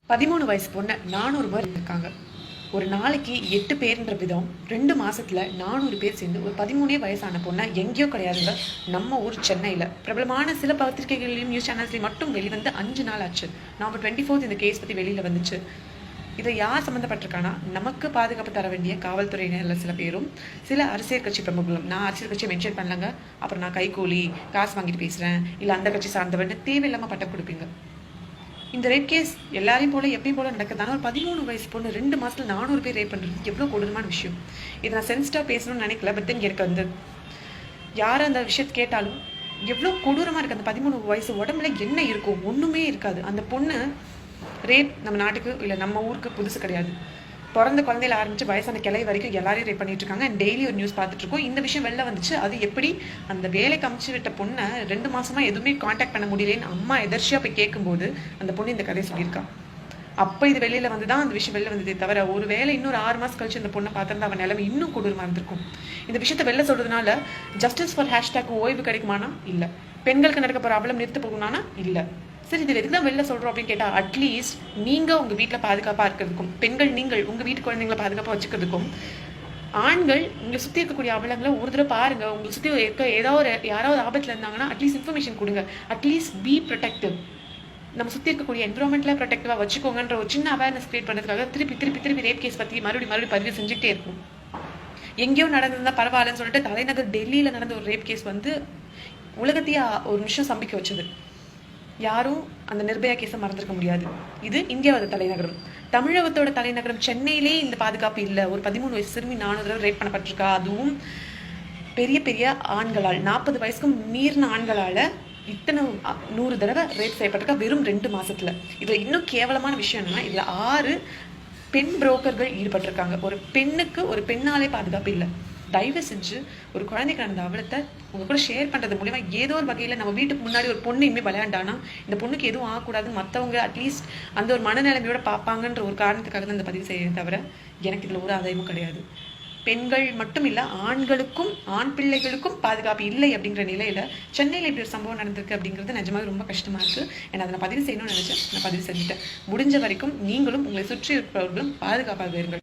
13 வயசு பொண்ணை 400 பேர் இருக்காங்க. ஒரு நாளைக்கு 8 பேருன்ற விதம் 2 மாசத்துல 400 பேர் சேர்ந்து ஒரு 13 வயசான பொண்ணை எங்கேயோ கிடையாதுங்க, நம்ம ஊர் சென்னையில் பிரபலமான சில பத்திரிகைகளையும் நியூஸ் சேனல்ஸ்லையும் மட்டும் வெளிவந்து 5 நாள் ஆச்சு. நவம்பர் 24 இந்த கேஸ் பற்றி வெளியில் வந்துச்சு. இதை யார் சம்மந்தப்பட்டிருக்கானா, நமக்கு பாதுகாப்பு தர வேண்டிய காவல்துறையினரில் சில பேரும் சில அரசியல் கட்சி பிரமுகர்களும். நான் அரசியல் கட்சியை மென்ஷன் பண்ணலங்க, அப்புறம் நான் கைகூலி காசு வாங்கிட்டு பேசுகிறேன் இல்லை அந்த கட்சி சார்ந்தவன்னு தேவையில்லாமல் பட்டம் கொடுப்பீங்க. இந்த ரேப் கேஸ் எல்லாரையும் போல எப்பயும் போல நடக்குதுதான. ஒரு 13 வயசு பொண்ணு 2 மாசத்துல 400 பேர் ரேப் பண்ணுறது எவ்வளோ கொடூரமான விஷயம். இதை நான் சென்சிட்டிவாக பேசணும்னு நினைக்கல, பட் தென் எனக்கு வந்து யார் அந்த விஷயத்தை கேட்டாலும் எவ்வளோ கொடூரமாக இருக்குது. அந்த 13 வயசு உடம்புல என்ன இருக்கும்? ஒன்றுமே இருக்காது. அந்த பொண்ணு ரேப் நம்ம நாட்டுக்கு இல்லை நம்ம ஊருக்கு புதுசு கிடையாது. பிறந்த குழந்தையில ஆரம்பிச்சு வயசான கிளை வரைக்கும் எல்லாரையும் ரேப் பண்ணிட்டு இருக்காங்க. அண்ட் டெய்லி ஒரு நியூஸ் பார்த்துட்டு இருக்கோம். இந்த விஷயம் வெளில வந்துச்சு. அது எப்படி அந்த வேலைக்கு அமைச்சு விட்ட பொண்ணை 2 மாசமா எதுவுமே காண்டாக்ட் பண்ண முடியலன்னு அம்மா எதர்ச்சியா போய் கேட்கும்போது அந்த பொண்ணு இந்த கதையை சொல்லியிருக்கா. அப்போ இது வெளியில வந்துதான் அந்த விஷயம் வெளில வந்ததே தவிர, ஒரு வேலை இன்னொரு 6 மாசம் கழிச்சு அந்த பொண்ணை பார்த்துருந்தா அவன் நிலைமை இன்னும் கொடூரமா இருந்திருக்கும். இந்த விஷயத்த வெளில சொல்றதுனால ஜஸ்டிஸ் ஃபார் ஹேஷ்டேக் ஓய்வு கிடைக்குமானா இல்லை, பெண்களுக்கு நடக்க போற அவலம் நிறுத்த போகணும்னா இல்லை. சரி, இது எதுக்கு தான் வெளில சொல்கிறோம் அப்படின்னு கேட்டால், அட்லீஸ்ட் நீங்கள் உங்கள் வீட்டில் பாதுகாப்பாக இருக்கிறதுக்கும், பெண்கள் நீங்கள் உங்கள் வீட்டு குழந்தைங்களை பாதுகாப்பாக வச்சுக்கிறதுக்கும், ஆண்கள் உங்களை சுற்றி இருக்கக்கூடிய அவலங்களை ஒரு தடவை பாருங்கள். உங்களை சுற்றி இருக்க யாராவது ஆபத்தில் இருந்தாங்கன்னா அட்லீஸ்ட் இன்ஃபர்மேஷன் கொடுங்க. At least be protective. நம்ம சுற்றி இருக்கக்கூடிய என்விரான்மெண்ட்டில் ப்ரொடெக்டிவாக வச்சுக்கோங்கன்ற ஒரு சின்ன அவேர்னஸ் கிரியேட் பண்ணுறதுக்காக திருப்பி ரேப் கேஸ் பற்றி மறுபடியும் பதிவு செஞ்சுக்கிட்டே இருக்கும். எங்கேயோ நடந்ததுதான் பரவாயில்லன்னு சொல்லிட்டு தலைநகர் டெல்லியில் நடந்த ஒரு ரேப் கேஸ் வந்து உலகத்தையே ஒரு நிமிஷம் சம்பிக்க வச்சது. யாரும் அந்த நிர்பயா கேஸை மறந்துருக்க முடியாது. இது இந்தியாவோட தலைநகரம். தமிழகத்தோட தலைநகரம் சென்னையிலே இந்த பாதுகாப்பு இல்லை. ஒரு 13 வயசு சிறுமி 400 தடவை ரேப் பண்ணப்பட்டிருக்கா. அதுவும் பெரிய பெரிய ஆண்களால், 40 வயசுக்கும் மீறின ஆண்களால் இத்தனை 100 தடவை ரேப் செய்யப்பட்டிருக்கா வெறும் 2 மாசத்துல. இதுல இன்னும் கேவலமான விஷயம் என்னன்னா, இதுல 6 பெண் புரோக்கர்கள் ஈடுபட்டிருக்காங்க. ஒரு பெண்ணுக்கு ஒரு பெண்ணாலே பாதுகாப்பு இல்லை. தயவு செஞ்சு ஒரு குழந்தைக்கு நடந்த அவலத்தை உங்க கூட ஷேர் பண்றது மூலியமா ஏதோ ஒரு வகையில நம்ம வீட்டுக்கு முன்னாடி ஒரு பொண்ணு இனிமே விளையாண்டானா இந்த பொண்ணுக்கு எதுவும் ஆகக்கூடாதுன்னு மற்றவங்க அட்லீஸ்ட் அந்த ஒரு மனநிலைமையோட பார்ப்பாங்கன்ற ஒரு காரணத்துக்காக தான் இந்த பதிவு செய்ய தவிர எனக்கு இதுல ஒரு ஆதாயமும் கிடையாது. பெண்கள் மட்டும் இல்ல, ஆண்களுக்கும் ஆண் பிள்ளைகளுக்கும் பாதுகாப்பு இல்லை அப்படிங்கிற நிலையில சென்னையில் இப்படி ஒரு சம்பவம் நடந்திருக்கு அப்படிங்கிறது நிஜமாக ரொம்ப கஷ்டமா இருக்கு. ஏன்னா அதை நான் பதிவு செய்யணும்னு நினைச்சேன், நான் பதிவு செஞ்சுட்டேன். முடிஞ்ச வரைக்கும் நீங்களும் உங்களை சுற்றி இருப்பவர்களும் பாதுகாப்பாக இருங்கள்.